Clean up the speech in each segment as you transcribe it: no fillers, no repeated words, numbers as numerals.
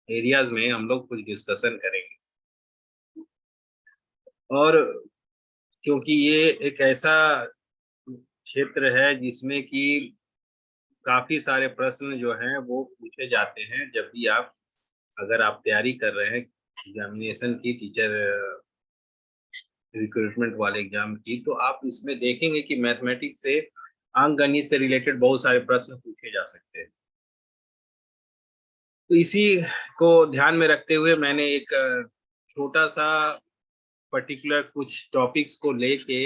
Areas में हम लोग कुछ डिस्कशन करेंगे। और क्योंकि ये एक ऐसा क्षेत्र है जिसमें कि काफी सारे प्रश्न जो हैं वो पूछे जाते हैं जब भी आप, अगर आप तैयारी कर रहे हैं एग्जामिनेशन की, टीचर रिक्रूटमेंट वाले एग्जाम की, तो आप इसमें देखेंगे कि मैथमेटिक्स से, अंकगणित से रिलेटेड बहुत सारे प्रश्न पूछे जा सकते हैं। तो इसी को ध्यान में रखते हुए मैंने एक छोटा सा पर्टिकुलर कुछ टॉपिक्स को लेके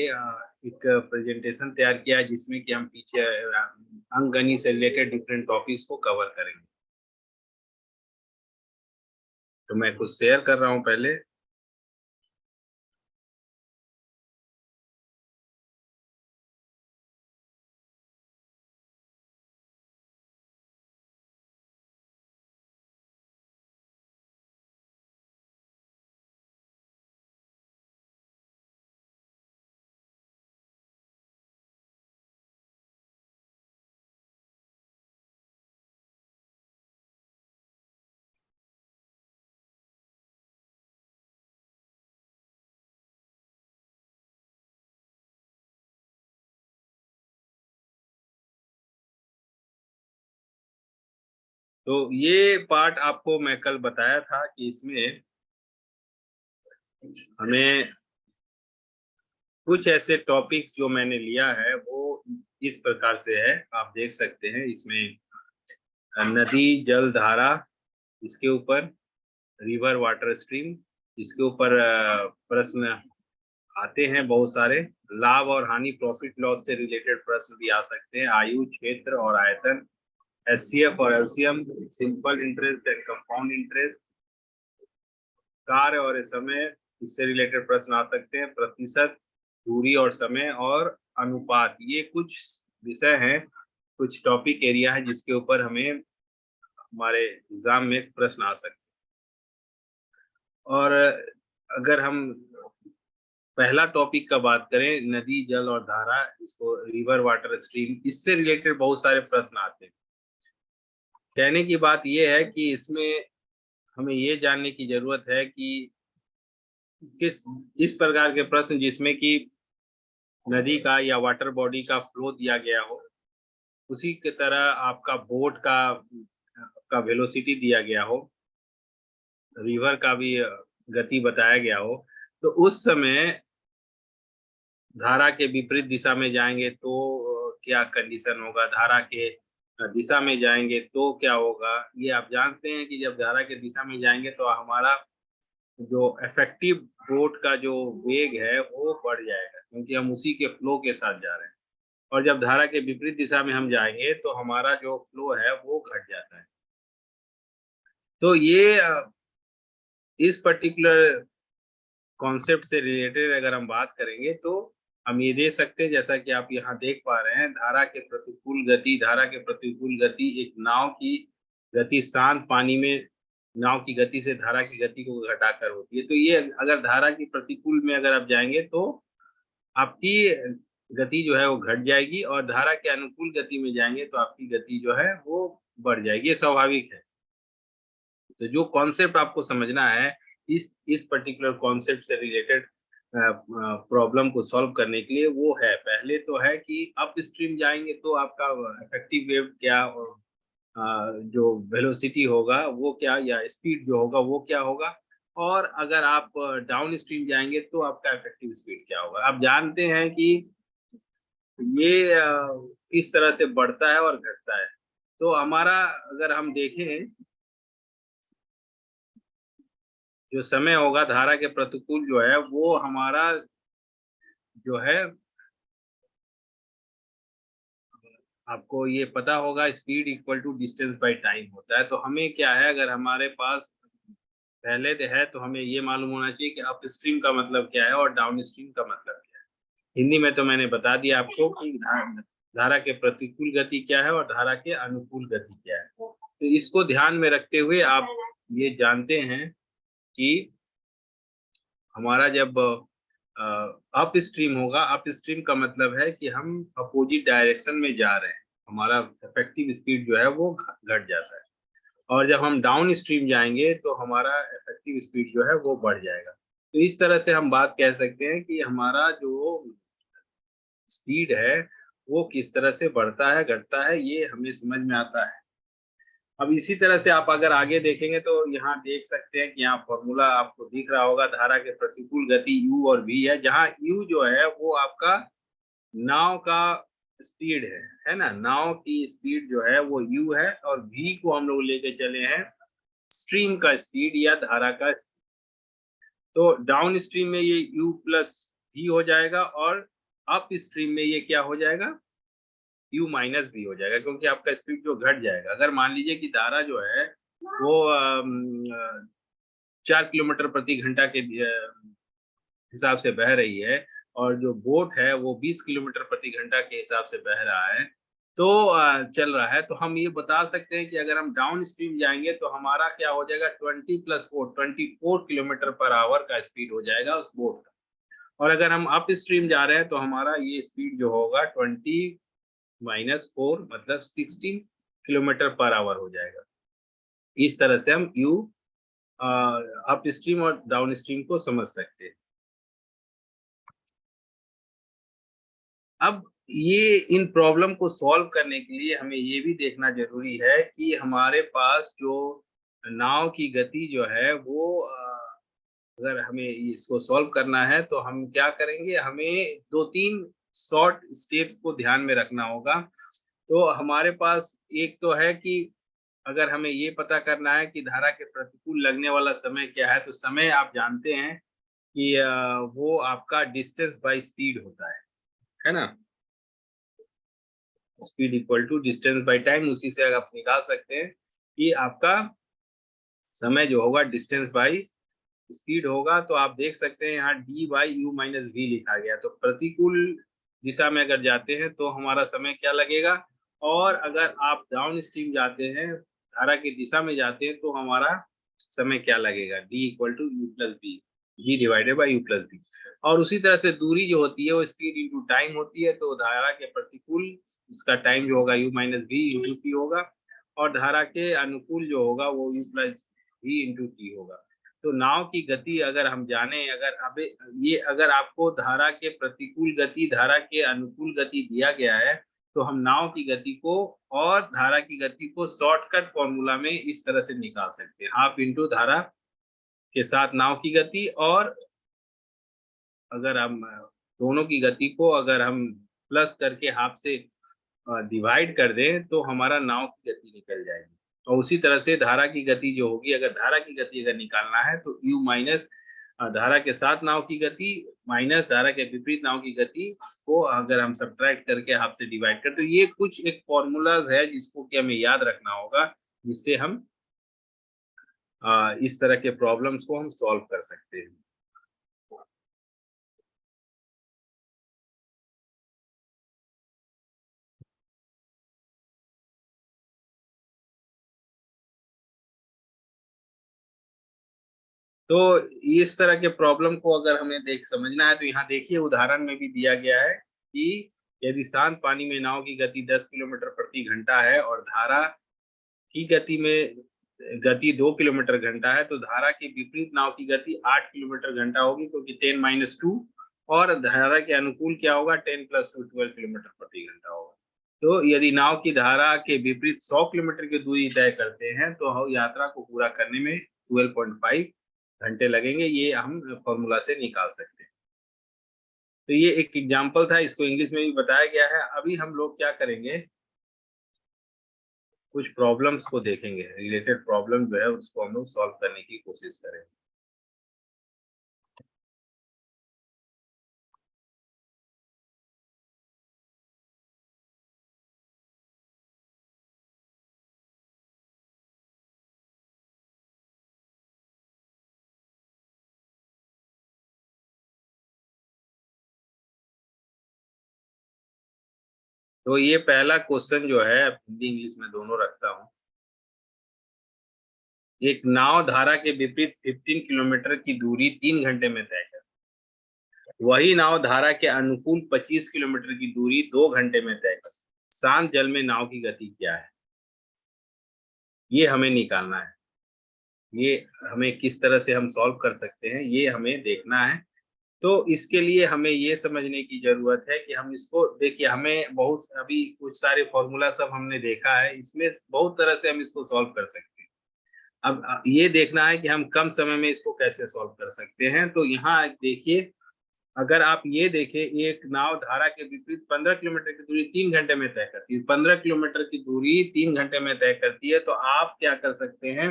एक प्रेजेंटेशन तैयार किया है, जिसमें कि हम पीछे अंकगणित से रिलेटेड डिफरेंट टॉपिक्स को कवर करेंगे। तो मैं कुछ शेयर कर रहा हूं पहले। तो ये पार्ट आपको मैं कल बताया था कि इसमें हमें कुछ ऐसे टॉपिक्स जो मैंने लिया है वो इस प्रकार से है, आप देख सकते हैं इसमें नदी जल धारा, इसके ऊपर रिवर वाटर स्ट्रीम, इसके ऊपर प्रश्न आते हैं बहुत सारे। लाभ और हानि, प्रॉफिट लॉस से रिलेटेड प्रश्न भी आ सकते हैं। आयु, क्षेत्र और आयतन, एचसीएफ और LCM, simple interest and compound interest, कार्य और समय, इससे रिलेटेड प्रश्न आ सकते हैं। प्रतिशत, दूरी और समय, और अनुपात, ये कुछ विषय हैं, कुछ टॉपिक एरिया है जिसके ऊपर हमें हमारे एग्जाम में प्रश्न आ सकते हैं। और अगर हम पहला टॉपिक का बात करें, नदी जल और धारा, इसको रिवर वाटर स्ट्रीम, इससे रिलेटेड बहुत सारे प्रश्न आते हैं। कहने की बात यह है कि इसमें हमें ये जानने की जरूरत है कि किस इस प्रकार के प्रश्न जिसमें कि नदी का या वाटर बॉडी का फ्लो दिया गया हो, उसी की तरह आपका बोट का आपका वेलोसिटी दिया गया हो, रिवर का भी गति बताया गया हो, तो उस समय धारा के विपरीत दिशा में जाएंगे तो क्या कंडीशन होगा, धारा के दिशा में जाएंगे तो क्या होगा। ये आप जानते हैं कि जब धारा के दिशा में जाएंगे तो हमारा जो इफेक्टिव बोट का जो वेग है वो बढ़ जाएगा, क्योंकि हम उसी के फ्लो के साथ जा रहे हैं। और जब धारा के विपरीत दिशा में हम जाएंगे तो हमारा जो फ्लो है वो घट जाता है। तो ये इस पर्टिकुलर कॉन्सेप्ट से रिलेटेड अगर हम बात करेंगे तो हम ये देख सकते हैं, जैसा कि आप यहाँ देख पा रहे हैं, धारा के प्रतिकूल गति, धारा के प्रतिकूल गति एक नाव की गति शांत पानी में नाव की गति से धारा की गति को घटाकर होती है। तो ये अगर धारा की प्रतिकूल में अगर आप जाएंगे तो आपकी गति जो है वो घट जाएगी, और धारा के अनुकूल गति में जाएंगे तो आपकी गति जो है वो बढ़ जाएगी। ये स्वाभाविक है। तो जो कॉन्सेप्ट आपको समझना है, इस पर्टिकुलर कॉन्सेप्ट से रिलेटेड प्रॉब्लम को सॉल्व करने के लिए, वो है, पहले तो है कि अप स्ट्रीम जाएंगे तो आपका इफेक्टिव वेव क्या, और जो वेलोसिटी होगा वो क्या, या स्पीड जो होगा वो क्या होगा, और अगर आप डाउन स्ट्रीम जाएंगे तो आपका इफेक्टिव स्पीड क्या होगा। आप जानते हैं कि ये किस तरह से बढ़ता है और घटता है। तो हमारा अगर हम देखें, जो समय होगा धारा के प्रतिकूल जो है वो हमारा जो है, आपको ये पता होगा, speed equal to distance by time होता है। तो हमें क्या है, अगर हमारे पास पहले से है तो हमें ये मालूम होना चाहिए कि अप स्ट्रीम का मतलब क्या है और डाउन स्ट्रीम का मतलब क्या है। हिंदी में तो मैंने बता दिया आपको कि धारा के प्रतिकूल गति क्या है और धारा के अनुकूल गति क्या है। तो इसको ध्यान में रखते हुए आप ये जानते हैं कि हमारा जब अप स्ट्रीम होगा, अप स्ट्रीम का मतलब है कि हम अपोजिट डायरेक्शन में जा रहे हैं, हमारा इफेक्टिव स्पीड जो है वो घट जाता है। और जब हम डाउन स्ट्रीम जाएंगे तो हमारा इफेक्टिव स्पीड जो है वो बढ़ जाएगा। तो इस तरह से हम बात कह सकते हैं कि हमारा जो स्पीड है वो किस तरह से बढ़ता है घटता है, ये हमें समझ में आता है। अब इसी तरह से आप अगर आगे देखेंगे तो यहाँ देख सकते हैं कि यहाँ फॉर्मूला आपको दिख रहा होगा, धारा के प्रतिकूल गति u और v है, जहाँ u जो है वो आपका नाव का स्पीड है ना, नाव की स्पीड जो है वो u है, और v को हम लोग लेके चले हैं स्ट्रीम का स्पीड या धारा का। तो डाउन स्ट्रीम में ये u प्लस v हो जाएगा, और अप स्ट्रीम में ये क्या हो जाएगा, u माइनस v हो जाएगा, क्योंकि आपका स्पीड जो घट जाएगा। अगर मान लीजिए कि धारा जो है वो 4 किलोमीटर प्रति घंटा के हिसाब से बह रही है, और जो बोट है वो 20 किलोमीटर प्रति घंटा के हिसाब से बह रहा है, तो चल रहा है, तो हम ये बता सकते हैं कि अगर हम डाउन स्ट्रीम जाएंगे तो हमारा क्या हो जाएगा, 20 प्लस 4 24 किलोमीटर पर आवर का स्पीड हो जाएगा उस बोट का। और अगर हम अप स्ट्रीम जा रहे हैं तो हमारा ये स्पीड जो होगा 20 माइनस 4 मतलब 16 किलोमीटर पर आवर हो जाएगा। इस तरह से हम यू अप स्ट्रीम और डाउन स्ट्रीम को समझ सकते हैं। अब ये इन प्रॉब्लम को सॉल्व करने के लिए हमें ये भी देखना जरूरी है कि हमारे पास जो नाव की गति जो है वो अगर हमें इसको सॉल्व करना है तो हम क्या करेंगे, हमें 2-3 शॉर्ट स्टेप्स को ध्यान में रखना होगा। तो हमारे पास एक तो है कि अगर हमें ये पता करना है कि धारा के प्रतिकूल लगने वाला समय क्या है, तो समय आप जानते हैं कि वो आपका डिस्टेंस बाय स्पीड होता है ना, speed equal to distance by time. उसी से आप निकाल सकते हैं कि आपका समय जो होगा डिस्टेंस बाय स्पीड होगा। तो आप देख सकते हैं यहाँ D by U minus V लिखा गया, तो प्रतिकूल दिशा में अगर जाते हैं तो हमारा समय क्या लगेगा, और अगर आप डाउन स्ट्रीम जाते हैं, धारा की दिशा में जाते हैं, तो हमारा समय क्या लगेगा, D equal to U plus B, G divided by U plus B. और उसी तरह से दूरी जो होती है वो स्पीड इंटू टाइम होती है, तो धारा के प्रतिकूल उसका टाइम जो होगा U minus V into T होगा, और धारा के अनुकूल जो होगा वो U plus V into T होगा। तो नाव की गति अगर हम जाने, अगर अब ये अगर आपको धारा के प्रतिकूल गति धारा के अनुकूल गति दिया गया है, तो हम नाव की गति को और धारा की गति को शॉर्टकट फॉर्मूला में इस तरह से निकाल सकते हैं, हाफ इंटू धारा के साथ नाव की गति, और अगर हम दोनों की गति को अगर हम प्लस करके हाफ से डिवाइड कर दें तो हमारा नाव की गति निकल जाएगी। और उसी तरह से धारा की गति जो होगी, अगर धारा की गति अगर निकालना है तो u माइनस धारा के साथ नाव की गति माइनस धारा के विपरीत नाव की गति को अगर हम सब्ट्रैक्ट करके हाफ से डिवाइड कर, तो ये कुछ एक फॉर्मूलाज है जिसको कि हमें याद रखना होगा, जिससे हम इस तरह के प्रॉब्लम्स को हम सॉल्व कर सकते हैं। तो इस तरह के प्रॉब्लम को अगर हमें समझना है तो यहाँ देखिए उदाहरण में भी दिया गया है कि यदि शांत पानी में नाव की गति 10 किलोमीटर प्रति घंटा है और धारा की गति में गति 2 किलोमीटर घंटा है, तो धारा के विपरीत नाव की गति 8 किलोमीटर घंटा होगी, क्योंकि 10-2, और धारा के अनुकूल क्या होगा, 10+2 12 किलोमीटर प्रति घंटा होगा। तो यदि नाव की धारा के विपरीत 100 किलोमीटर की दूरी तय करते हैं तो हम यात्रा को पूरा करने में 12.5 घंटे लगेंगे, ये हम फॉर्मूला से निकाल सकते हैं। तो ये एक एग्जांपल था, इसको इंग्लिश में भी बताया गया है। अभी हम लोग क्या करेंगे, कुछ प्रॉब्लम्स को देखेंगे, रिलेटेड प्रॉब्लम जो है उसको हम लोग सॉल्व करने की कोशिश करेंगे। तो ये पहला क्वेश्चन जो है, हिंदी इंग्लिश में दोनों रखता हूँ। एक नाव धारा के विपरीत 15 किलोमीटर की दूरी 3 घंटे में तय कर, वही नाव धारा के अनुकूल 25 किलोमीटर की दूरी 2 घंटे में तय कर, शांत जल में नाव की गति क्या है। ये हमें निकालना है। ये हमें किस तरह से हम सॉल्व कर सकते हैं ये हमें देखना है। तो इसके लिए हमें ये समझने की जरूरत है कि हम इसको देखिए, हमें बहुत अभी कुछ सारे फॉर्मूला सब हमने देखा है, इसमें बहुत तरह से हम इसको सॉल्व कर सकते हैं। अब ये देखना है कि हम कम समय में इसको कैसे सॉल्व कर सकते हैं। तो यहाँ देखिए, अगर आप ये देखें, एक नाव धारा के विपरीत 15 किलोमीटर की दूरी 3 घंटे में तय करती है, 15 किलोमीटर की दूरी 3 घंटे में तय करती है, तो आप क्या कर सकते हैं,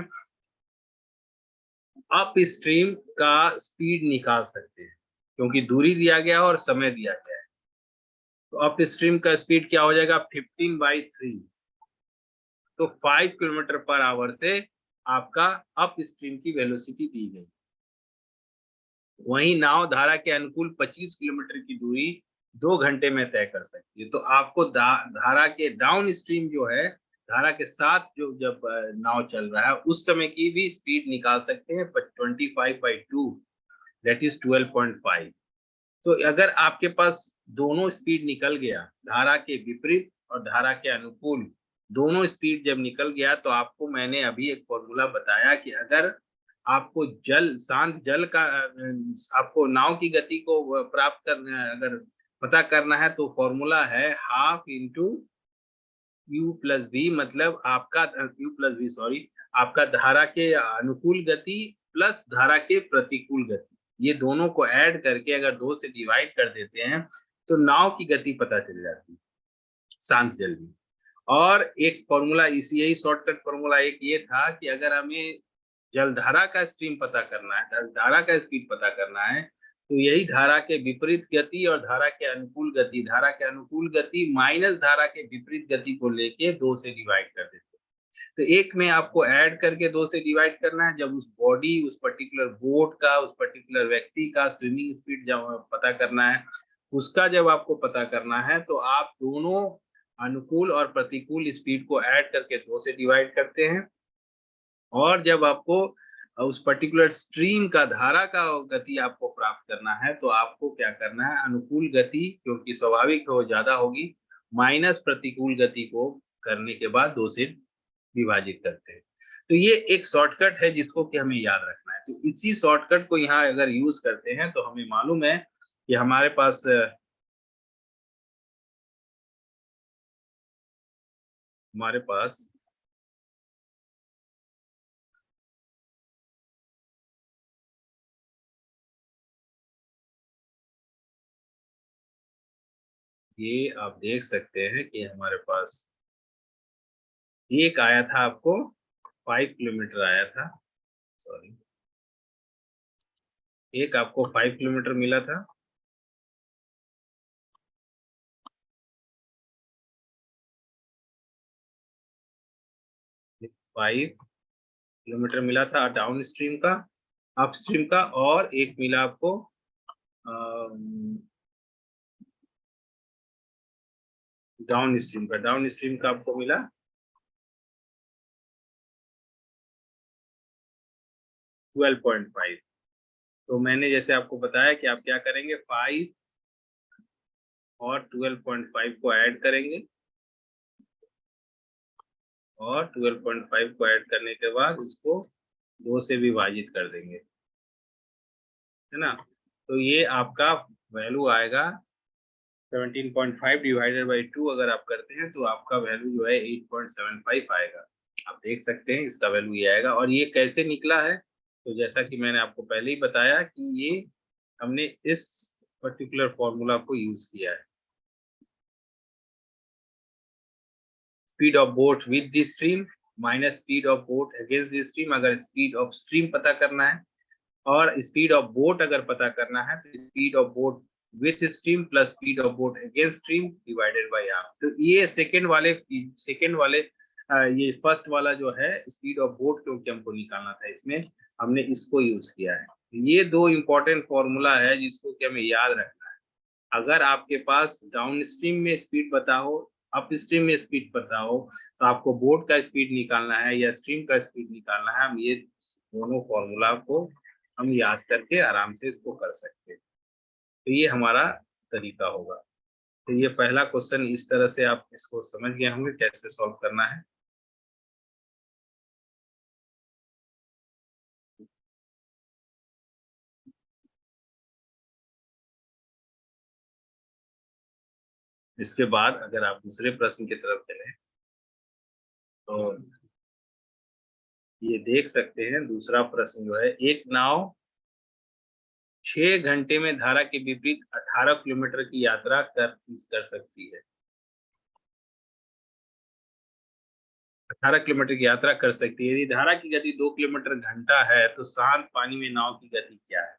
अप स्ट्रीम का स्पीड निकाल सकते हैं, क्योंकि दूरी दिया गया और समय दिया गया है। तो अप स्ट्रीम का स्पीड क्या हो जाएगा, 15/3। तो 5 किलोमीटर पर आवर से आपका अप स्ट्रीम की वेलोसिटी दी गई। वहीं नाव धारा के अनुकूल 25 किलोमीटर की दूरी 2 घंटे में तय कर सकती है। तो आपको धारा के डाउन स्ट्रीम जो है, धारा के साथ जो जब नाव चल रहा है उस समय की भी स्पीड निकाल सकते हैं, 25/2, दैट इज 12.5। तो अगर आपके पास दोनों स्पीड निकल गया, धारा के विपरीत और धारा के अनुकूल, दोनों स्पीड जब निकल गया, तो आपको मैंने अभी एक फॉर्मूला बताया कि अगर आपको शांत जल का आपको नाव की गति को प्राप्त करना है, अगर पता करना है, तो फॉर्मूला है half into U plus B, मतलब आपका यू प्लस बी, सॉरी, आपका धारा के अनुकूल गति प्लस धारा के प्रतिकूल गति, ये दोनों को ऐड करके अगर 2 से डिवाइड कर देते हैं, तो नाव की गति पता चल जाती है, शांत जल में। और एक फॉर्मूला इसी, यही शॉर्टकट फॉर्मूला एक ये था कि अगर हमें जलधारा का स्ट्रीम पता करना है, धारा का स्पीड पता करना है, तो यही धारा के विपरीत गति और धारा के अनुकूल गति, धारा के अनुकूल गति माइनस धारा के विपरीत गति को लेके 2 से डिवाइड कर देते हैं। तो एक में आपको ऐड करके 2 से डिवाइड करना है, जब उस बॉडी, उस पर्टिकुलर बोट का, उस पर्टिकुलर व्यक्ति का स्विमिंग स्पीड जब पता करना है, उसका जब आपको पता करना है, तो आप दोनों अनुकूल और प्रतिकूल स्पीड को ऐड करके 2 से डिवाइड करते हैं। और जब आपको उस पर्टिकुलर स्ट्रीम का, धारा का गति आपको प्राप्त करना है, तो आपको क्या करना है, अनुकूल गति, क्योंकि स्वाभाविक हो ज्यादा होगी, माइनस प्रतिकूल गति को करने के बाद 2 से विभाजित करते हैं। तो ये एक शॉर्टकट है जिसको कि हमें याद रखना है। तो इसी शॉर्टकट को यहाँ अगर यूज करते हैं, तो हमें मालूम है कि हमारे पास ये आप देख सकते हैं कि हमारे पास एक आया था आपको 5 किलोमीटर आया था, सॉरी, एक आपको 5 किलोमीटर मिला था, 5 किलोमीटर मिला था डाउन स्ट्रीम का, अप स्ट्रीम का, और एक मिला आपको डाउन स्ट्रीम का आपको मिला 12.5। तो मैंने जैसे आपको बताया कि आप क्या करेंगे, 5 और 12.5 को ऐड करेंगे, और 12.5 को ऐड करने के बाद उसको 2 से विभाजित कर देंगे, है ना। तो ये आपका वैल्यू आएगा 17.5 डिवाइडेड बाई 2, अगर आप करते हैं तो आपका वैल्यू जो है 8.75 आएगा। आप देख सकते हैं इसका वैल्यू ये आएगा। और ये कैसे निकला है, तो जैसा कि मैंने आपको पहले ही बताया कि ये हमने इस पर्टिकुलर फॉर्मूला को यूज किया है, speed of boat with the stream minus speed of boat against the stream, अगर स्पीड ऑफ स्ट्रीम पता करना है, और स्पीड ऑफ बोट अगर पता करना है, तो speed of boat with stream plus speed of boat against stream divided by half. तो ये सेकंड वाले ये फर्स्ट वाला जो है स्पीड ऑफ बोट, क्योंकि हमको निकालना था, इसमें हमने इसको यूज किया है। ये दो इंपॉर्टेंट फॉर्मूला है जिसको कि हमें याद रखना है। अगर आपके पास डाउन स्ट्रीम में स्पीड पता हो, अप स्ट्रीम में स्पीड पता हो, तो आपको बोट का स्पीड निकालना है या स्ट्रीम का स्पीड निकालना है, हम ये दोनों फॉर्मूला को हम याद करके आराम से इसको कर सकते हैं। तो ये हमारा तरीका होगा। तो ये पहला क्वेश्चन, इस तरह से आप इसको समझ गए होंगे कैसे सॉल्व करना है। इसके बाद अगर आप दूसरे प्रश्न की तरफ चलें तो ये देख सकते हैं, दूसरा प्रश्न जो है, एक नाव 6 घंटे में धारा के विपरीत 18 किलोमीटर की यात्रा कर सकती है। 18 किलोमीटर की यात्रा कर सकती है। यदि धारा की गति 2 किलोमीटर घंटा है तो शांत पानी में नाव की गति क्या है?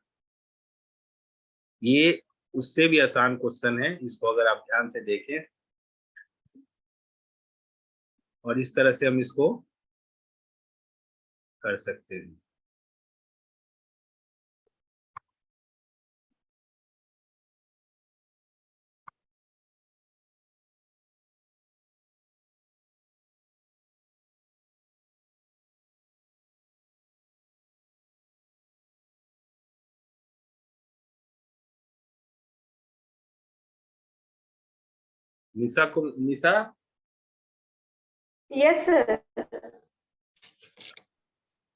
ये उससे भी आसान क्वेश्चन है, इसको अगर आप ध्यान से देखें और इस तरह से हम इसको कर सकते हैं। निशा, यस सर।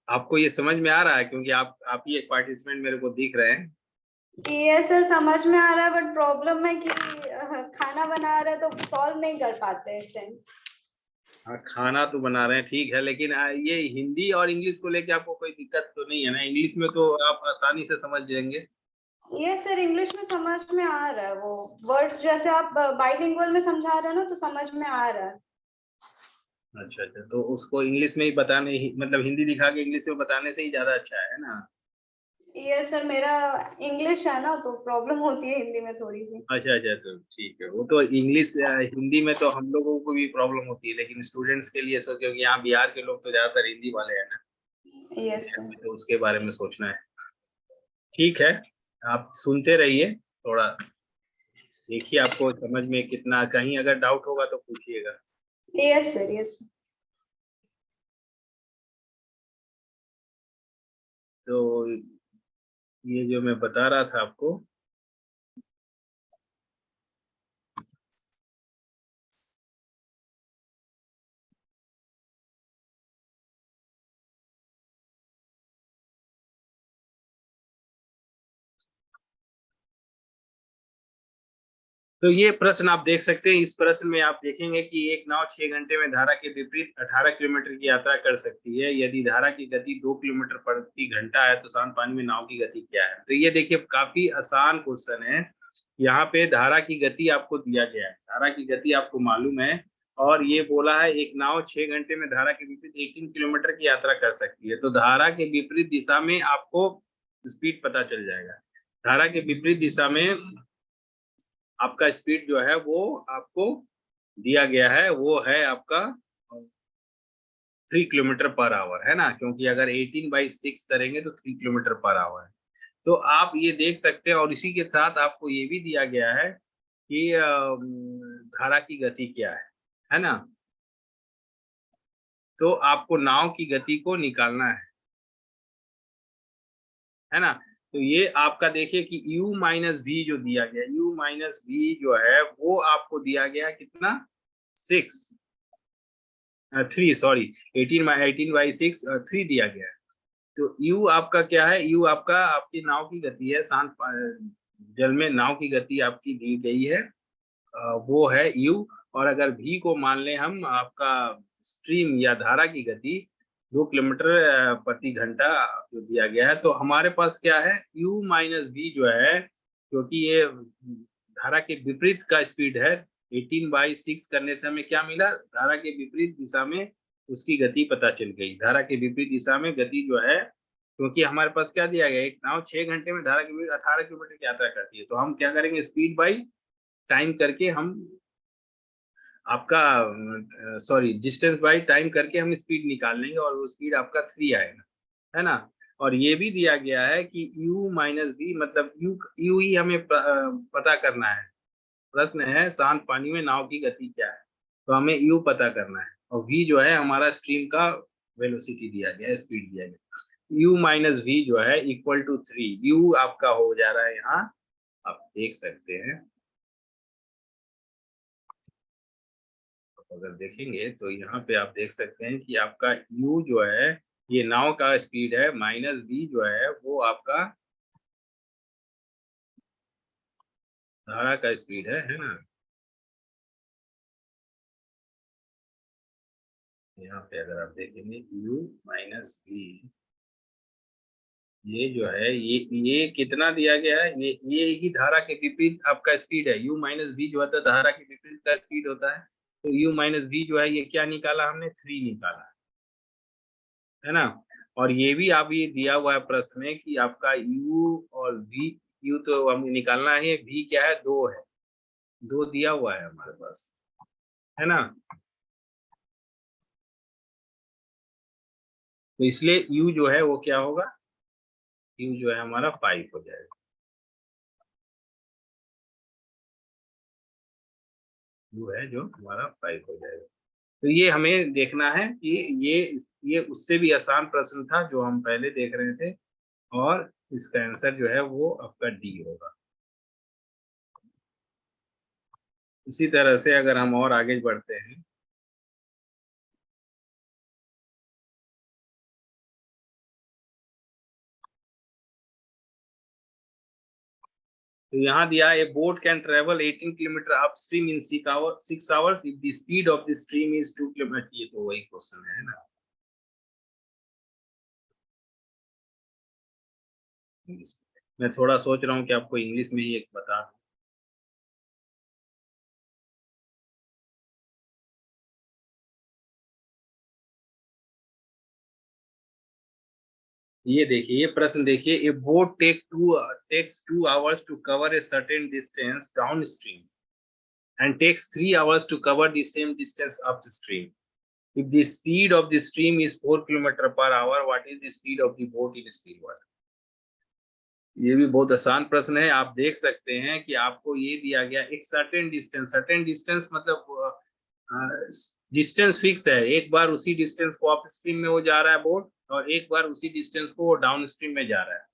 आपको ये समझ में आ रहा है? क्योंकि आप ही एक पार्टिसिपेंट मेरे को दिख रहे हैं। यस सर, समझ में आ रहा है, बट प्रॉब्लम है कि खाना बना रहे तो सॉल्व नहीं कर पाते इस टाइम। हाँ, खाना तो बना रहे हैं, ठीक है, लेकिन ये हिंदी और इंग्लिश को लेके आपको कोई दिक्कत तो नहीं है ना? इंग्लिश में तो आप आसानी से समझ जाएंगे। यस सर, इंग्लिश में समझ में आ रहा है, वो वर्ड्स जैसे आप बाइलिंगुअल में समझा रहे हैं ना, तो समझ में आ रहा है। अच्छा अच्छा, तो उसको इंग्लिश में ही बताने मतलब हिंदी दिखा के इंग्लिश में बताने से ही ज्यादा अच्छा है ना? यस सर, मेरा इंग्लिश है ना, तो प्रॉब्लम होती है हिंदी में थोड़ी सी। अच्छा अच्छा, तो ठीक है, वो तो इंग्लिश हिंदी में तो हम लोगों को भी प्रॉब्लम होती है, लेकिन स्टूडेंट्स के लिए सो, क्योंकि यहाँ बिहार के लोग तो ज्यादातर हिंदी वाले हैं ना, यस सर। तो उसके बारे में सोचना है। ठीक है, आप सुनते रहिए थोड़ा, देखिए आपको समझ में कितना, कहीं अगर डाउट होगा तो पूछिएगा। Yes sir, yes. तो ये जो मैं बता रहा था आपको, तो ये प्रश्न आप देख सकते हैं। इस प्रश्न में आप देखेंगे कि एक नाव 6 घंटे में धारा के विपरीत 18 किलोमीटर की यात्रा कर सकती है। यदि धारा की गति 2 किलोमीटर प्रति घंटा है तो शांत पानी में नाव की गति क्या है? तो ये देखिए, काफी आसान क्वेश्चन है। यहाँ पे धारा की गति आपको दिया गया है, धारा की गति आपको मालूम है, और ये बोला है एक नाव 6 घंटे में धारा के विपरीत 18 किलोमीटर की यात्रा कर सकती है। तो धारा के विपरीत दिशा में आपको स्पीड पता चल जाएगा। धारा के विपरीत दिशा में आपका स्पीड जो है वो आपको दिया गया है, वो है आपका 3 किलोमीटर पर आवर, है ना? क्योंकि अगर 18/6 करेंगे तो 3 किलोमीटर पर आवर है। तो आप ये देख सकते हैं, और इसी के साथ आपको ये भी दिया गया है कि धारा की गति क्या है ना? तो आपको नाव की गति को निकालना है ना? तो ये आपका देखिए कि u माइनस वी जो दिया गया, u माइनस वी जो है वो आपको दिया गया कितना? 3, सॉरी, 18/6 3 दिया गया है। तो u आपका क्या है? u आपका आपकी नाव की गति है, शांत जल में नाव की गति आपकी दी गई है, वो है u। और अगर v को मान लें हम, आपका स्ट्रीम या धारा की गति 2 किलोमीटर प्रति घंटा जो दिया गया है, तो हमारे पास क्या है? u माइनस v जो है, क्योंकि ये धारा के विपरीत का स्पीड है, 18/6 करने से हमें क्या मिला? धारा के विपरीत दिशा में उसकी गति पता चल गई। धारा के विपरीत दिशा में गति जो है, क्योंकि हमारे पास क्या दिया गया? एक नाव 6 घंटे में धारा के विपरीत 18 किलोमीटर की यात्रा करती है, तो हम क्या करेंगे? स्पीड बाई टाइम करके हम आपका सॉरी, डिस्टेंस बाई टाइम करके हम स्पीड निकाल लेंगे, और वो स्पीड आपका 3 आएगा, है ना? और ये भी दिया गया है कि u माइनस v, मतलब u ही हमें पता करना है। प्रश्न है शांत पानी में नाव की गति क्या है, तो हमें u पता करना है, और v जो है हमारा स्ट्रीम का वेलोसिटी दिया गया है, स्पीड दिया गया। u माइनस v जो है इक्वल टू 3, u आपका हो जा रहा है यहाँ, आप देख सकते हैं। अगर देखेंगे तो यहाँ पे आप देख सकते हैं कि आपका u जो है, ये नाव का स्पीड है, माइनस v जो है वो आपका धारा का स्पीड है ना? यहाँ पे अगर आप देखेंगे u माइनस v, ये जो है ये कितना दिया गया है, ये ही धारा के विपरीत आपका स्पीड है। u माइनस v जो होता है धारा के विपरीत का स्पीड होता है। तो u माइनस v जो है ये क्या निकाला हमने, 3 निकाला है ना। और ये भी आप ये दिया हुआ है प्रश्न में कि आपका u और v, u तो हमें निकालना है, v क्या है, 2 है, 2 दिया हुआ है हमारे पास, है ना। तो इसलिए u जो है वो क्या होगा, u जो है हमारा 5 हो जाएगा, u है जो हमारा 5 हो जाएगा। तो ये हमें देखना है कि ये उससे भी आसान प्रश्न था जो हम पहले देख रहे थे, और इसका आंसर जो है वो आपका डी होगा। इसी तरह से अगर हम और आगे बढ़ते हैं, तो यहाँ दिया है, boat can travel 18 kilometre upstream in 6 hours if the speed of the stream is 2 kilometre. ये तो वही क्वेश्चन है ना। मैं थोड़ा सोच रहा हूँ कि आपको इंग्लिश में ही एक बता दूं। ये देखिए, ये प्रश्न देखिए, a boat takes 2 hours to cover a certain distance downstream and takes 3 hours to cover the same distance upstream. If the speed of the stream is 4 km per hour, what is the speed of the boat in still water? ये भी बहुत आसान प्रश्न है। आप देख सकते हैं कि आपको ये दिया गया एक सर्टेन डिस्टेंस मतलब डिस्टेंस फिक्स है। एक बार उसी डिस्टेंस को अप स्ट्रीम में वो जा रहा है बोट, और एक बार उसी डिस्टेंस को वो डाउन स्ट्रीम में जा रहा है।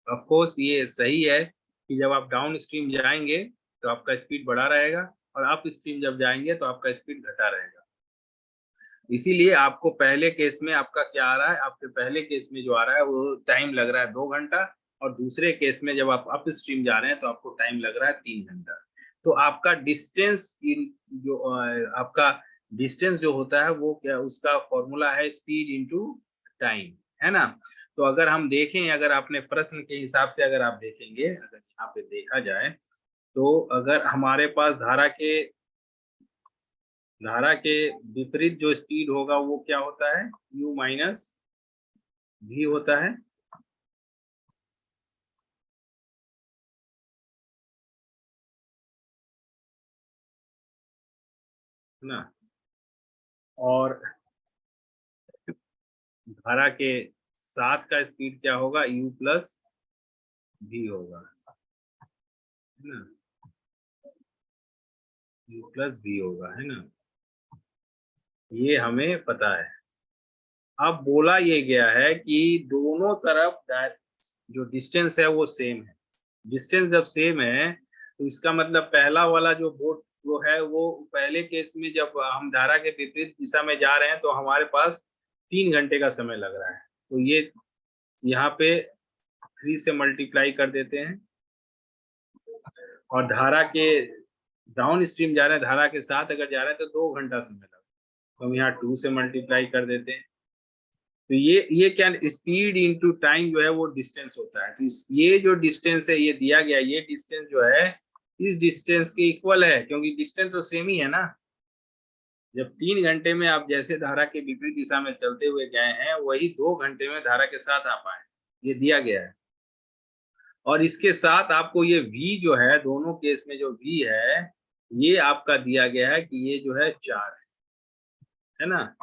ऑफ कोर्स ये सही है कि जब आप डाउन स्ट्रीम जाएंगे तो आपका स्पीड बढ़ा रहेगा, और अप स्ट्रीम जब जाएंगे तो आपका स्पीड घटा रहेगा। इसीलिए आपको पहले केस में आपका क्या आ रहा है, आपके पहले केस में जो आ रहा है वो टाइम लग रहा है 2 घंटा, और दूसरे केस में जब आप अप स्ट्रीम जा रहे हैं तो आपको टाइम लग रहा है 3 घंटा। तो आपका डिस्टेंस इन जो आपका डिस्टेंस जो होता है वो क्या, उसका फॉर्मूला है स्पीड इनटू टाइम, है ना। तो अगर हम देखें, अगर आपने प्रश्न के हिसाब से अगर आप देखेंगे, अगर यहाँ पे देखा जाए, तो अगर हमारे पास धारा के विपरीत जो स्पीड होगा वो क्या होता है, u माइनस v होता है ना। और धारा के साथ का स्पीड क्या होगा, u प्लस v होगा, है ना, u प्लस v होगा, है ना। ये हमें पता है। अब बोला ये गया है कि दोनों तरफ जो डिस्टेंस है वो सेम है। डिस्टेंस जब सेम है तो इसका मतलब पहला वाला जो बोट वो है, वो पहले केस में जब हम धारा के विपरीत दिशा में जा रहे हैं तो हमारे पास 3 घंटे का समय लग रहा है। तो ये यहाँ पे 3 से मल्टीप्लाई कर देते हैं, और धारा के डाउन स्ट्रीम जा रहे हैं, धारा के साथ अगर जा रहे हैं तो 2 घंटा समय लगा, तो हम यहाँ 2 से मल्टीप्लाई कर देते हैं। तो ये क्या, स्पीड इनटू टाइम जो है वो डिस्टेंस होता है। तो ये जो डिस्टेंस है ये दिया गया, ये डिस्टेंस जो है इस डिस्टेंस के इक्वल है, क्योंकि डिस्टेंस तो सेम ही है ना। जब 3 घंटे में आप जैसे धारा के विपरीत दिशा में चलते हुए गए हैं, वही 2 घंटे में धारा के साथ आ पाए, ये दिया गया है। और इसके साथ आपको ये v जो है, दोनों केस में जो v है ये आपका दिया गया है कि ये जो है 4 है ना,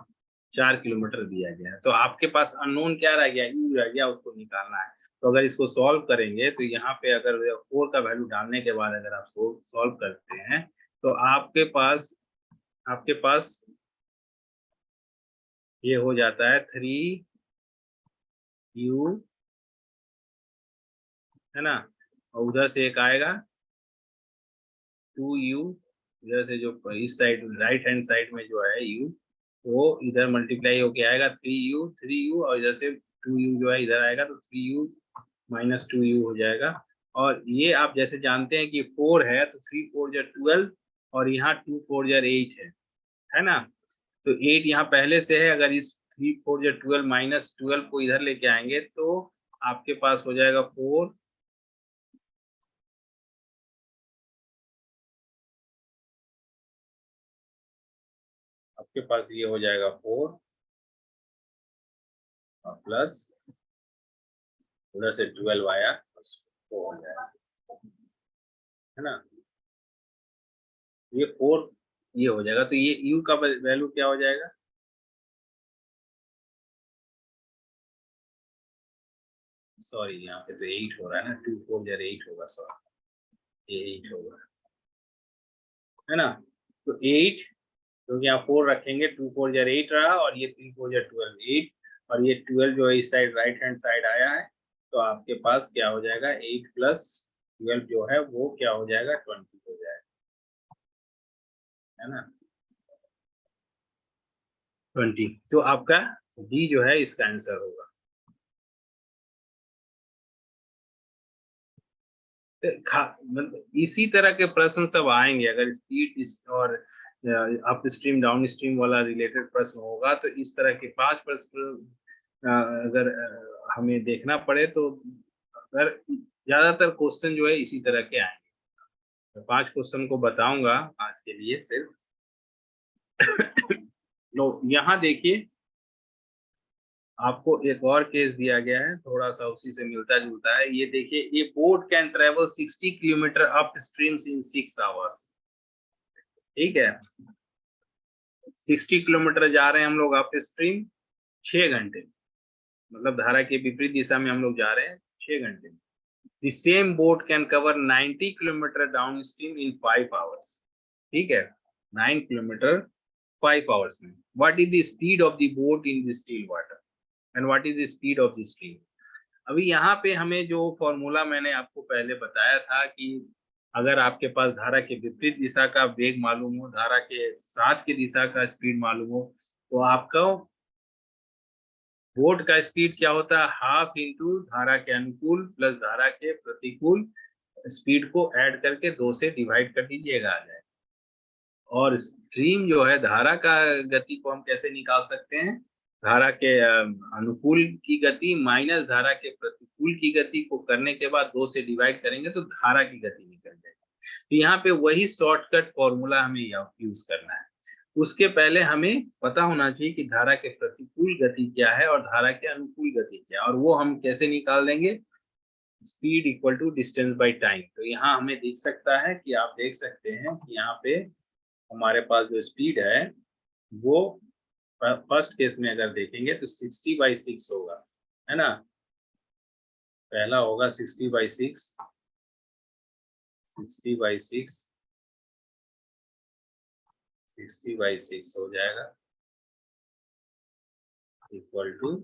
4 किलोमीटर दिया गया है। तो आपके पास अननोन क्या रह गया, u रह गया, उसको निकालना है। तो अगर इसको सॉल्व करेंगे तो यहाँ पे अगर 4 का वैल्यू डालने के बाद अगर आप सॉल्व करते हैं तो आपके पास ये हो जाता है 3u, है ना, और उधर से एक आएगा 2u, इधर से जो इस साइड राइट हैंड साइड में जो है u, वो इधर मल्टीप्लाई होके आएगा 3u, और इधर से 2u जो है इधर आएगा, तो 3u माइनस 2u हो जाएगा। और ये आप जैसे जानते हैं कि 4 है तो 3 4 12, और यहाँ 2 4 8 है ना। तो 8 यहाँ पहले से है, अगर इस 3 4 या 12 माइनस 12 को इधर लेके आएंगे तो आपके पास हो जाएगा 4, आपके पास ये हो जाएगा 4 और प्लस उधर से 12 आया, बस 4 हो जाएगा, है ना। ये 4 ये हो जाएगा, तो ये u का वैल्यू क्या हो जाएगा? सॉरी, यहाँ पे तो 8 हो रहा है ना, 2 4 या 8 होगा, सॉरी ये 8 होगा, है ना। तो 8, क्योंकि यहाँ 4 रखेंगे, 2 4 या 8 रहा, और ये 3 4 या 12 8, और ये 12 जो है इस साइड राइट हैंड साइड आया है, तो आपके पास क्या हो जाएगा? 8 प्लस 12 जो है वो क्या हो जाएगा? 20 हो जाएगा, है ना, 20। तो आपका डी जो है इसका आंसर होगा। मतलब इसी तरह के प्रश्न सब आएंगे, अगर स्पीड और अप स्ट्रीम डाउन स्ट्रीम वाला रिलेटेड प्रश्न होगा तो इस तरह के 5 प्रश्न अगर हमें देखना पड़े तो अगर ज्यादातर क्वेश्चन जो है इसी तरह के आएंगे। मैं 5 क्वेश्चन को बताऊंगा आज के लिए सिर्फ। लो यहाँ देखिए, आपको एक और केस दिया गया है, थोड़ा सा उसी से मिलता जुलता है। ये देखिए, ये boat can travel 60 kilometre up streams in 6 hours. ठीक है, 60 किलोमीटर जा रहे हैं हम लोग अप स्ट्रीम 6 घंटे, मतलब धारा के विपरीत दिशा में हम लोग जा रहे हैं 6 घंटे में। The same boat can cover 90 kilometre down stream in 5 hours. ठीक है, 9 किलोमीटर 5 आवर्स में। What is the speed of the boat in the still water and what is the speed of the stream? अभी यहाँ पे हमें जो formula मैंने आपको पहले बताया था कि अगर आपके पास धारा के विपरीत दिशा का वेग मालूम हो, धारा के साथ की दिशा का स्पीड मालूम हो, तो आपका बोट का स्पीड क्या होता है? हाफ इंटू धारा के अनुकूल प्लस धारा के प्रतिकूल स्पीड को ऐड करके 2 से डिवाइड कर दीजिएगा, आ जाएगा। और स्ट्रीम जो है, धारा का गति को हम कैसे निकाल सकते हैं? धारा के अनुकूल की गति माइनस धारा के प्रतिकूल की गति को करने के बाद 2 से डिवाइड करेंगे तो धारा की गति निकल जाएगी। तो यहाँ पे वही शॉर्टकट फॉर्मूला हमें यूज करना है। उसके पहले हमें पता होना चाहिए कि धारा के प्रतिकूल गति क्या है और धारा के अनुकूल गति क्या है, और वो हम कैसे निकाल देंगे? Speed equal to distance by time. तो यहाँ हमें दिख सकता है कि आप देख सकते हैं कि यहाँ पे हमारे पास जो स्पीड है वो फर्स्ट केस में अगर देखेंगे तो 60/6 होगा, है ना। पहला होगा 60/6, 60/6, 60/6 हो जाएगा इक्वल टू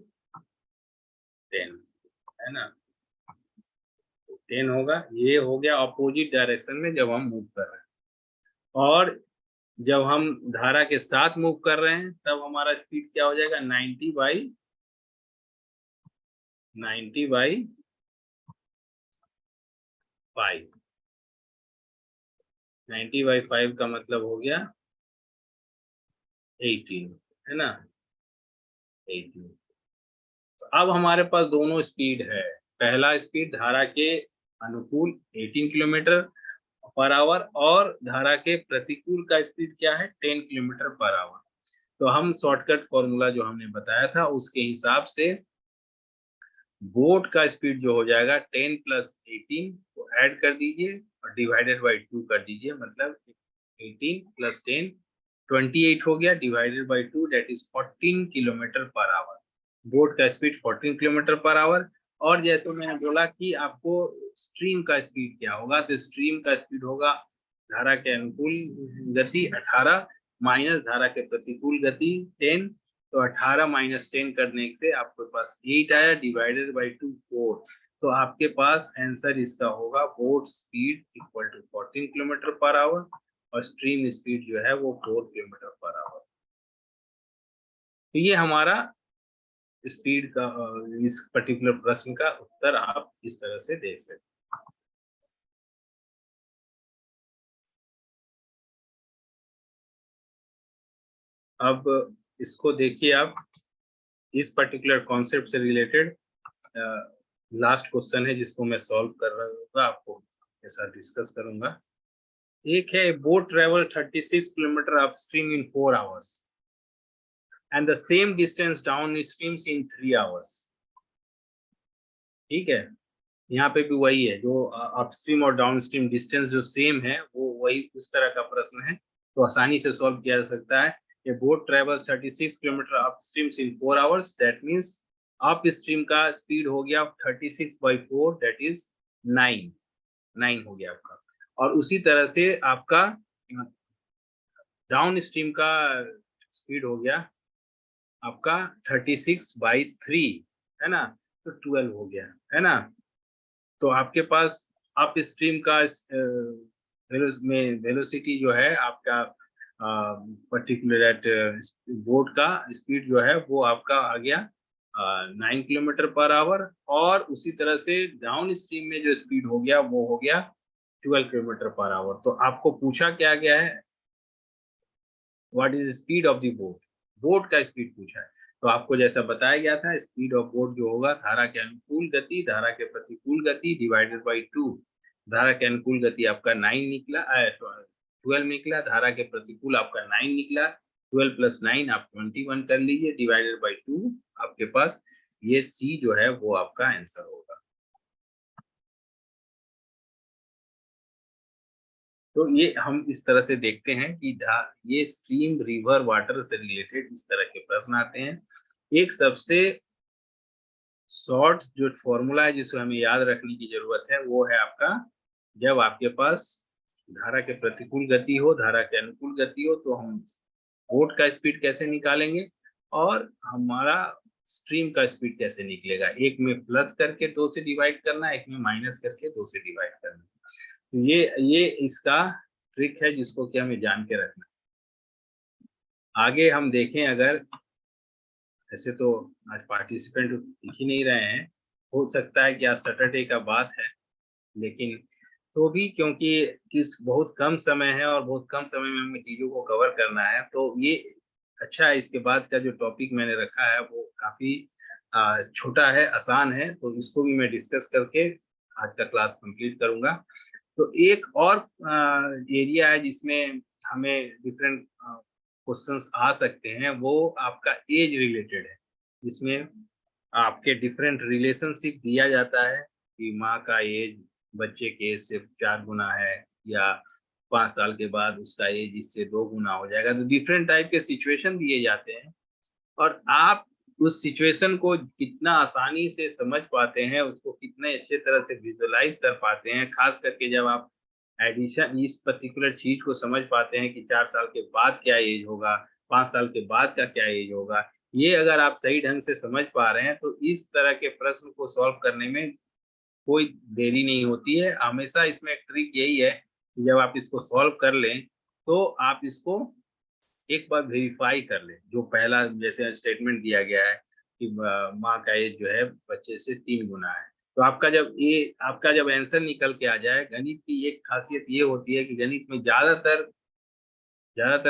10, है ना। 10 होगा, ये हो गया अपोजिट डायरेक्शन में जब हम मूव कर रहे हैं। और जब हम धारा के साथ मूव कर रहे हैं तब हमारा स्पीड क्या हो जाएगा? 90/5। 90/5 का मतलब हो गया 18, है ना, 18। तो अब हमारे पास दोनों स्पीड है। पहला स्पीड धारा के अनुकूल 18 किलोमीटर पर आवर, और धारा के प्रतिकूल का स्पीड क्या है? 10 किलोमीटर पर आवर। तो हम शॉर्टकट फॉर्मूला जो हमने बताया था उसके हिसाब से बोट का स्पीड जो हो जाएगा 10 प्लस 18 को ऐड कर दीजिए और डिवाइडेड बाई 2 कर दीजिए, मतलब 18 प्लस 10 28 हो गया, divided by 2 that is 14 kilometre per our. Boat का स्पीड 14 किलोमीटर पर आवर। और जैसे मैंने बोला कि आपको स्ट्रीम का स्पीड क्या होगा, तो स्ट्रीम का स्पीड होगा धारा के अनुकूल गति 18 माइनस धारा के प्रतिकूल गति 10। तो 18 माइनस 10 करने से आपके पास 8 आया, डिवाइडेड बाई 2 4। तो आपके पास आंसर इसका होगा boat speed equal to 14 kilometre per hour और स्ट्रीम स्पीड जो है वो 4 किलोमीटर पर आवर। तो ये हमारा स्पीड का इस पर्टिकुलर प्रश्न का उत्तर आप इस तरह से देख सकते हैं। अब इसको देखिए आप, इस पर्टिकुलर कॉन्सेप्ट से रिलेटेड लास्ट क्वेश्चन है जिसको मैं सॉल्व कर रहा हूँ, आपको के साथ डिस्कस करूंगा। एक है, boat travel 36 kilometre upstream in 4 hours and the same distance down stream in 3 hours. ठीक है, यहाँ पे भी वही है, जो अपस्ट्रीम और डाउनस्ट्रीम डिस्टेंस जो सेम है, वो वही उस तरह का प्रश्न है, तो आसानी से सॉल्व किया जा सकता है। ये boat travel 36 kilometre upstream in 4 hours, that means up stream का स्पीड हो गया 36/4, दैट इज 9 हो गया आपका। और उसी तरह से आपका डाउन स्ट्रीम का स्पीड हो गया आपका 36/3, है ना, तो 12 हो गया, है ना। तो आपके पास अप स्ट्रीम का वेलोसिटी जो है आपका पर्टिकुलर एट बोट का स्पीड जो है वो आपका आ गया 9 किलोमीटर पर आवर, और उसी तरह से डाउन स्ट्रीम में जो स्पीड हो गया वो हो गया 12 किलोमीटर पर आवर। तो आपको पूछा क्या गया है, what is speed of the boat, boat का स्पीड पूछा है। तो आपको जैसा बताया गया था, स्पीड ऑफ बोट जो होगा धारा के अनुकूल गति धारा के प्रतिकूल गति डिवाइडेड बाई 2। धारा के अनुकूल गति आपका 9 निकला, 12 निकला, धारा के प्रतिकूल आपका 9 निकला, 12 + 9 आप 21 कर लीजिए, डिवाइडेड बाई 2, आपके पास ये सी जो है वो आपका आंसर होगा। तो ये हम इस तरह से देखते हैं कि ये स्ट्रीम, रिवर, वाटर से रिलेटेड इस तरह के प्रश्न आते हैं। एक सबसे शॉर्ट जो फॉर्मूला है जिसको हमें याद रखने की जरूरत है, वो है आपका, जब आपके पास धारा के प्रतिकूल गति हो, धारा के अनुकूल गति हो, तो हम बोट का स्पीड कैसे निकालेंगे और हमारा स्ट्रीम का स्पीड कैसे निकलेगा। एक में प्लस करके 2 से डिवाइड करना, एक में माइनस करके 2 से डिवाइड करना। तो ये इसका ट्रिक है जिसको कि हमें जान के रखना। आगे हम देखें, अगर ऐसे तो आज पार्टिसिपेंट दिख ही नहीं रहे हैं, हो सकता है कि आज सैटरडे का बात है, लेकिन तो भी क्योंकि किस बहुत कम समय है और बहुत कम समय में हमें चीज़ों को कवर करना है, तो ये अच्छा है। इसके बाद का जो टॉपिक मैंने रखा है वो काफ़ी छोटा है, आसान है, तो इसको भी मैं डिस्कस करके आज का क्लास कंप्लीट करूँगा। तो एक और एरिया है जिसमें हमें डिफरेंट क्वेश्चंस आ सकते हैं, वो आपका एज रिलेटेड है, जिसमें आपके डिफरेंट रिलेशनशिप दिया जाता है कि माँ का एज बच्चे के एज से 4 गुना है, या 5 साल के बाद उसका एज इससे 2 गुना हो जाएगा। तो डिफरेंट टाइप के सिचुएशन दिए जाते हैं, और आप उस सिचुएशन को कितना आसानी से समझ पाते हैं, उसको कितने अच्छे तरह से विजुअलाइज़ कर पाते हैं, खास करके जब आप एडिशन इस पर्टिकुलर चीज़ को समझ पाते हैं कि 4 साल के बाद क्या एज होगा, 5 साल के बाद का क्या एज होगा। ये अगर आप सही ढंग से समझ पा रहे हैं, तो इस तरह के प्रश्न को सॉल्व करने में कोई देरी नहीं होती है। हमेशा इसमें एक ट्रिक यही है कि जब आप इसको सॉल्व कर लें, तो आप इसको एक बार वेरीफाई कर लें। जो पहला जैसे स्टेटमेंट दिया गया है कि माँ का एज जो है बच्चे से 3 गुना है। तो आपका जब आंसर निकल के आ जाए, गणित की एक खासियत ये होती है कि गणित में ज़्यादातर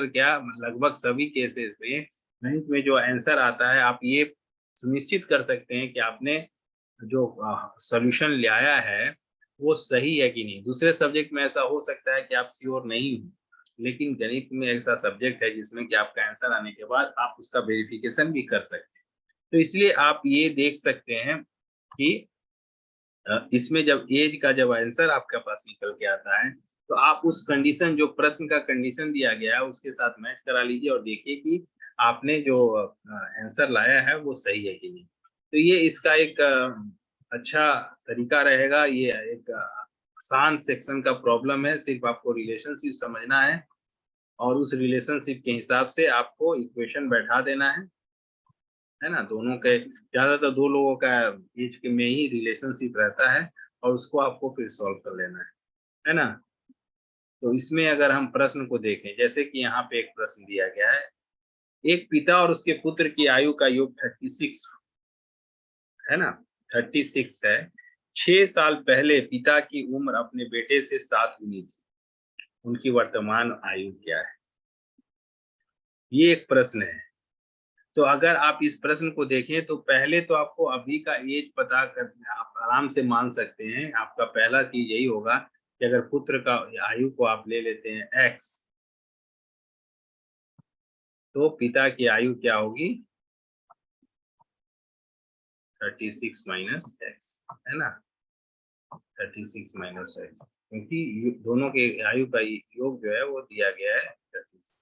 क्या, लगभग सभी केसेस में गणित में जो आंसर आता है, आप ये सुनिश्चित कर सकते हैं कि आपने जो सॉल्यूशन लाया है वो सही है कि नहीं। दूसरे सब्जेक्ट में ऐसा हो सकता है कि आप श्योर नहीं हो, लेकिन गणित में ऐसा सब्जेक्ट है जिसमें कि आपका आंसर आने के बाद आप उसका वेरिफिकेशन भी कर सकते हैं। तो इसलिए आप ये देख सकते हैं कि इसमें जब एज का जब आंसर आपके पास निकल के आता है, तो आप उस कंडीशन, जो प्रश्न का कंडीशन दिया गया है, उसके साथ मैच करा लीजिए और देखिए कि आपने जो आंसर लाया है वो सही है कि नहीं। तो ये इसका एक अच्छा तरीका रहेगा। ये एक आसान सेक्शन का प्रॉब्लम है, सिर्फ आपको रिलेशनशिप समझना है और उस रिलेशनशिप के हिसाब से आपको इक्वेशन बैठा देना है ना। दोनों के ज़्यादातर 2 लोगों का एज के में ही रिलेशनशिप रहता है, और उसको आपको फिर सॉल्व कर लेना है ना। तो इसमें अगर हम प्रश्न को देखें, जैसे कि यहाँ पे एक प्रश्न दिया गया है, एक पिता और उसके पुत्र की आयु का योग 36 है ना, 36 है। 6 साल पहले पिता की उम्र अपने बेटे से 7 गुनी थी, उनकी वर्तमान आयु क्या है? ये एक प्रश्न है। तो अगर आप इस प्रश्न को देखें तो पहले तो आपको अभी का एज पता कर आप आराम से मान सकते हैं। आपका पहला चीज यही होगा कि अगर पुत्र का आयु को आप ले लेते हैं x, तो पिता की आयु क्या होगी 36 माइनस x, है ना, 36 माइनस x, क्योंकि दोनों के आयु का योग जो है वो दिया गया है 36।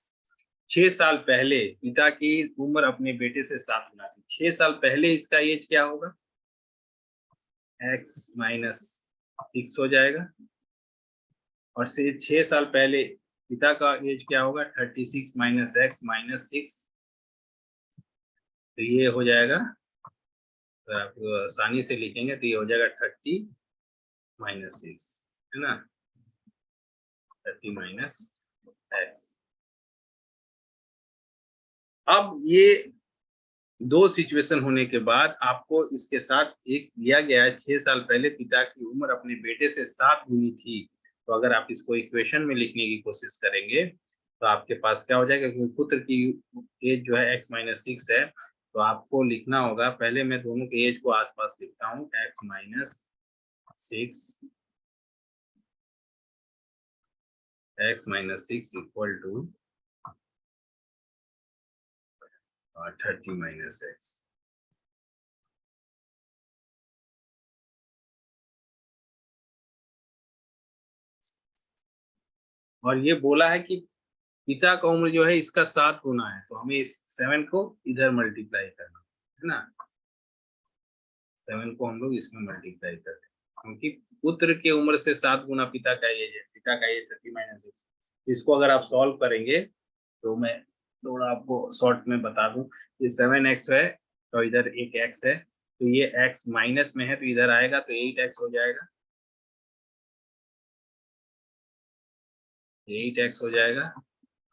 6 साल पहले पिता की उम्र अपने बेटे से 7 गुना थी। 6 साल पहले इसका एज क्या होगा x माइनस 6 हो जाएगा, और से 6 साल पहले पिता का एज क्या होगा 36 माइनस x माइनस 6, तो ये हो जाएगा, अगर आप आसानी से लिखेंगे तो ये हो जाएगा 30 माइनस 6, है ना, 30 माइनस x। अब ये दो सिचुएशन होने के बाद आपको इसके साथ एक दिया गया है 6 साल पहले पिता की उम्र अपने बेटे से 7 गुनी थी। तो अगर आप इसको इक्वेशन में लिखने की कोशिश करेंगे तो आपके पास क्या हो जाएगा, क्योंकि पुत्र की एज जो है x माइनस 6 है, तो आपको लिखना होगा, पहले मैं दोनों के एज को आसपास लिखता हूँ, x minus 6 equal to 30 minus x। और ये बोला है कि पिता का उम्र जो है इसका 7 गुना है, तो हमें इस 7 को इधर मल्टीप्लाई करना है ना, 7 को हम लोग इसमें मल्टीप्लाई करते हैं, क्योंकि पुत्र की उम्र से 7 गुना पिता का एज है, पिता का एज 30 माइनस 6। इसको अगर आप सॉल्व करेंगे तो मैं थोड़ा आपको शॉर्ट में बता दूं, ये 7x है तो इधर एक x है, तो ये x माइनस में है तो इधर आएगा तो 8x हो जाएगा, 8x हो जाएगा।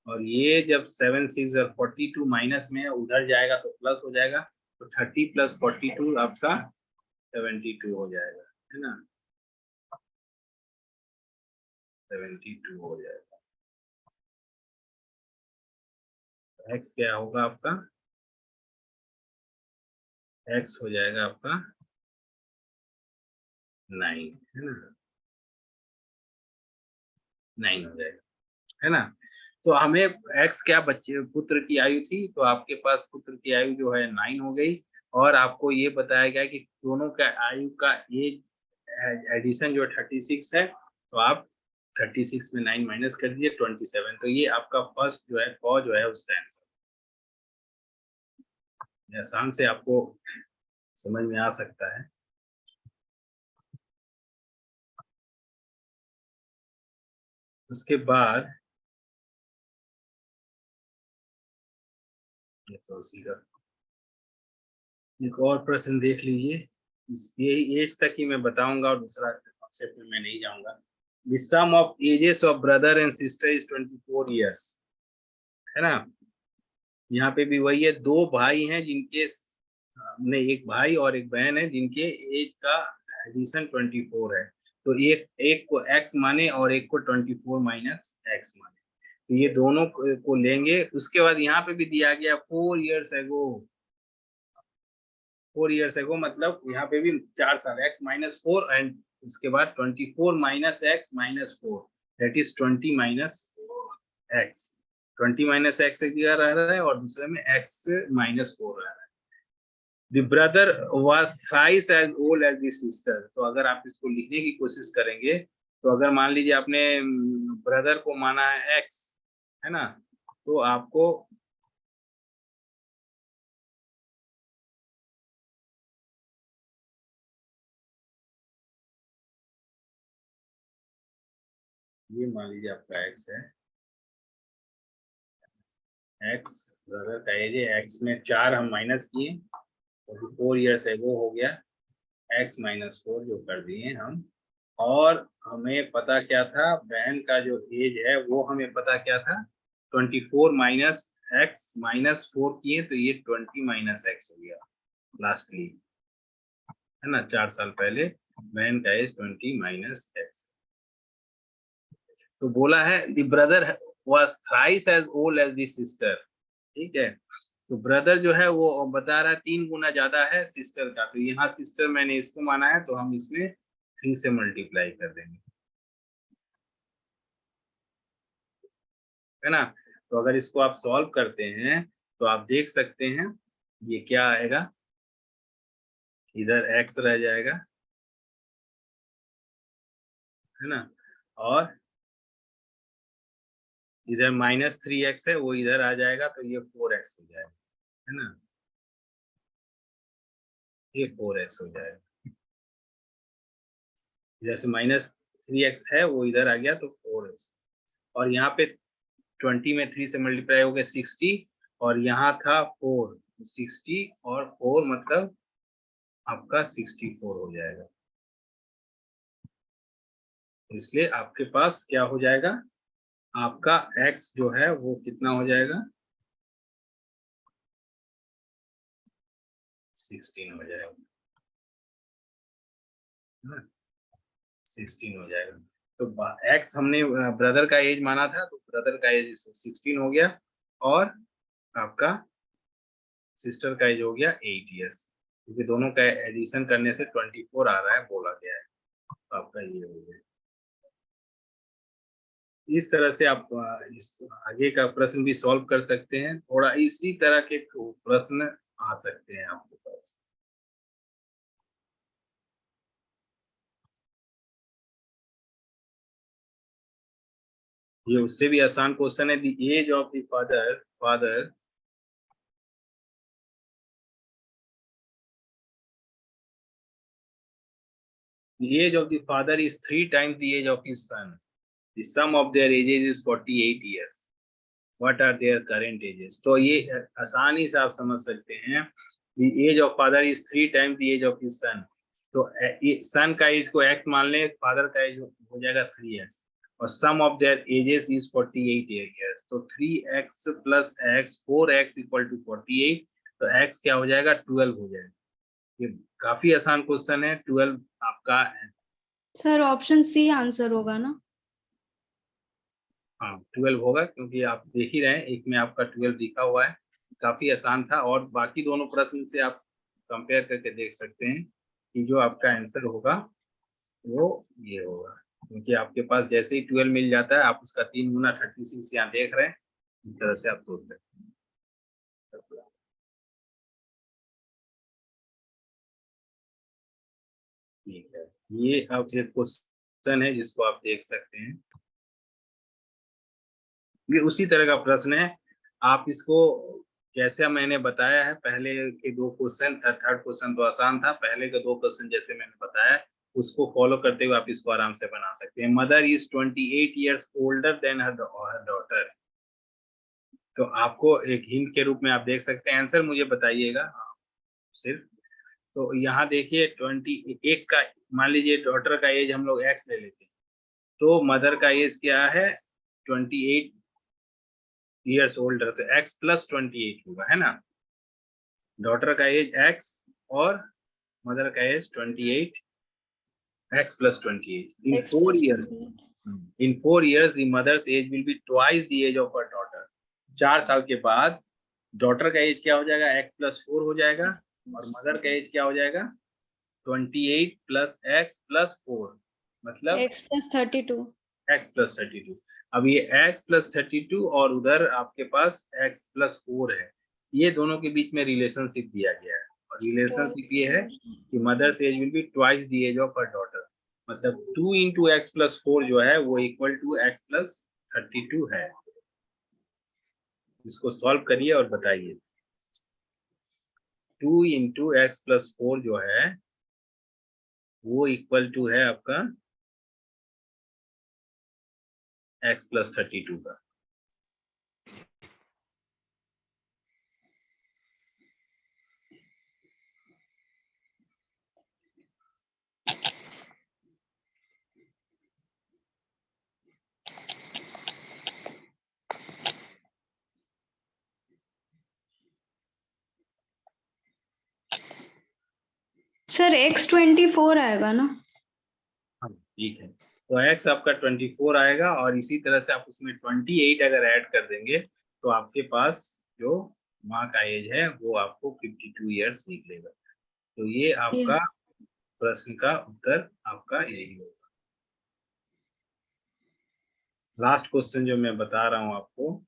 और ये जब 7 6 और 42 माइनस में है, उधर जाएगा तो प्लस हो जाएगा, तो 30 प्लस 42 आपका 72 हो जाएगा, है ना, 72 हो जाएगा। x क्या होगा आपका, x हो जाएगा आपका 9, है ना, 9 हो जाएगा, है ना। तो हमें x क्या बच्चे पुत्र की आयु थी, तो आपके पास पुत्र की आयु जो है 9 हो गई, और आपको ये बताया गया कि दोनों का आयु का एज एडिशन जो 36 है, तो आप 36 में 9 माइनस कर दीजिए 27, तो ये आपका फर्स्ट जो है क जो है उसका आंसर। आसान से आपको समझ में आ सकता है। उसके बाद ये तो उसी का एक और प्रश्न देख लीजिए, यही एज तक ही मैं बताऊंगा और दूसरा कॉन्सेप्ट में मैं नहीं जाऊंगा। The sum of ages of brother and sister is 24 years, है ना। यहाँ पे भी वही है, दो भाई हैं जिनके नहीं, एक भाई और एक बहन है जिनके एज का एडिशन 24 है, तो एक एक को x माने और एक को 24 माइनस x माने, तो ये दोनों को लेंगे। उसके बाद यहाँ पे भी दिया गया 4 इयर्स एगो, 4 इयर्स एगो मतलब यहाँ पे भी 4 साल x माइनस 4, एंड उसके बाद 24 minus x minus 4, that is 20 minus x, 20 minus x एक जगह रह रहा है और दूसरे में x माइनस 4 रह रहा है। The brother was thrice as old as the sister, तो अगर आप इसको लिखने की कोशिश करेंगे, तो अगर मान लीजिए आपने ब्रदर को माना है x, है ना, तो आपको ये मान लीजिए आपका x है, x ब्रदर का एज है, x में 4 हम माइनस किए तो 4 इयर्स एगो हो गया, x माइनस 4 जो कर दिए हम, और हमें पता क्या था, बहन का जो एज है वो हमें पता क्या था 24 माइनस x माइनस 4 किए तो ये 20 माइनस x हो गया लास्टली, है ना, 4 साल पहले बहन का एज 20 माइनस x। तो बोला है the brother was thrice as old as the sister, ठीक है। तो ब्रदर जो है वो बता रहा है 3 गुना ज्यादा है सिस्टर का, तो यहाँ सिस्टर मैंने इसको माना है तो हम इसमें 3 से मल्टीप्लाई कर देंगे, है ना। तो अगर इसको आप सॉल्व करते हैं तो आप देख सकते हैं ये क्या आएगा, इधर x रह जाएगा, है ना, और इधर -3x है वो इधर आ जाएगा, तो ये 4x हो जाएगा, है ना, ये 4x हो जाएगा। इधर से -3x है वो इधर आ गया तो 4x, और यहाँ पे 20 में 3 से मल्टीप्लाई हो गया 60, और यहाँ था 4, 60 और 4 मतलब आपका 64 हो जाएगा। इसलिए आपके पास क्या हो जाएगा, आपका x जो है वो कितना हो जाएगा, 16 हो जाएगा, है ना, 16 हो जाएगा। तो x हमने ब्रदर का एज माना था, तो ब्रदर का एज 16 हो गया, और आपका सिस्टर का एज हो गया 8 इयर्स, क्योंकि दोनों का एडिशन करने से 24 आ रहा है बोला गया है, तो आपका ये हो गया। इस तरह से आप इस आगे का प्रश्न भी सॉल्व कर सकते हैं, थोड़ा इसी तरह के प्रश्न आ सकते हैं आपके पास। ये उससे भी आसान क्वेश्चन है, the age of the father the age of the father is 3 times the age of his son. The sum of their ages is 48 years. What are their current ages? तो ये आसानी से आप समझ सकते हैं, the age of father is 3 times the age of his son. तो सन का एज को x मान लें, फादर का एज हो जाएगा 3x, और sum of their ages is 48 years. तो 3x plus x 4x equal to 48, तो x क्या हो जाएगा, 12 हो जाएगा। ये काफी आसान क्वेश्चन है। 12 आपका, सर ऑप्शन सी आंसर होगा ना? हाँ 12 होगा, क्योंकि आप देख ही रहे हैं एक में आपका 12 लिखा हुआ है। काफी आसान था, और बाकी दोनों प्रश्न से आप कंपेयर करके देख सकते हैं कि जो आपका आंसर होगा वो ये होगा, क्योंकि आपके पास जैसे ही 12 मिल जाता है आप उसका 3 गुना 36 यहाँ देख रहे हैं, इस तरह से आप सोच सकते हैं। ठीक है, ये अब एक क्वेश्चन है जिसको आप देख सकते हैं, ये उसी तरह का प्रश्न है। आप इसको जैसे मैंने बताया है, पहले के 2 क्वेश्चन, थर्ड क्वेश्चन तो आसान था, पहले के 2 क्वेश्चन जैसे मैंने बताया उसको फॉलो करते हुए आप इसको आराम से बना सकते हैं। Mother is 28 years older than her daughter. तो आपको एक हिंट के रूप में आप देख सकते हैं, आंसर मुझे बताइएगा सिर्फ। तो यहाँ देखिए 21 का, मान लीजिए डॉटर का एज हम लोग x ले लेते हैं, तो मदर का एज क्या है, 28 years ओल्डर, तो x प्लस 28 होगा, है ना। डॉटर का एज x और मदर का as 28, x plus 28 in X 4 plus years. 28. In 4 years the mother's age will be twice the age of her daughter. 4 साल के बाद डॉटर का एज क्या हो जाएगा, x plus 4 हो जाएगा, और मदर का एज क्या हो जाएगा, 28 plus x plus 4, मतलब X plus 32. x plus 32। अब ये x plus 32 और उधर आपके पास x plus 4 है, ये दोनों के बीच में रिलेशनशिप दिया गया है, और रिलेशनशिप ये है कि mother's age will be twice the age of her daughter, मतलब 2 into x plus 4 जो है वो इक्वल टू x plus 32 है। इसको सॉल्व करिए और बताइए। 2 into x plus 4 जो है वो इक्वल टू है आपका x plus 32 का। सर X 24 आएगा ना? हाँ ठीक है, तो x आपका 24 आएगा, और इसी तरह से आप उसमें 28 अगर ऐड कर देंगे तो आपके पास जो माँ का एज है वो आपको 52 ईयर्स निकलेगा। तो ये आपका प्रश्न का उत्तर आपका यही होगा। लास्ट क्वेश्चन जो मैं बता रहा हूं आपको,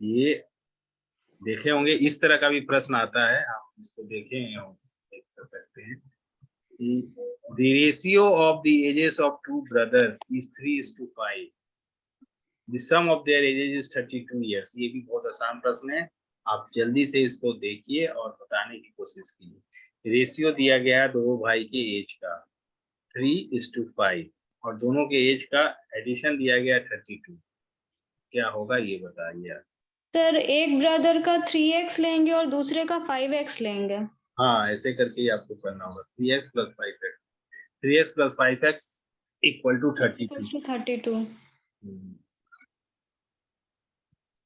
ये देखे होंगे, इस तरह का भी प्रश्न आता है, आप इसको देखें देख सकते हैं कि the ratio of the ages of two brothers is 3:5. The sum of their ages is 32 years. ये भी बहुत आसान प्रश्न है, आप जल्दी से इसको देखिए और बताने की कोशिश कीजिए। रेशियो दिया गया है दो भाई के एज का 3:5 और दोनों के एज का एडिशन दिया गया 32। क्या होगा ये बताइए आप। सर एक ब्रदर का 3x लेंगे और दूसरे का 5x लेंगे। हाँ, ऐसे करके ही आपको करना होगा। 3x + 5x, 3x + 5x = 32। 32।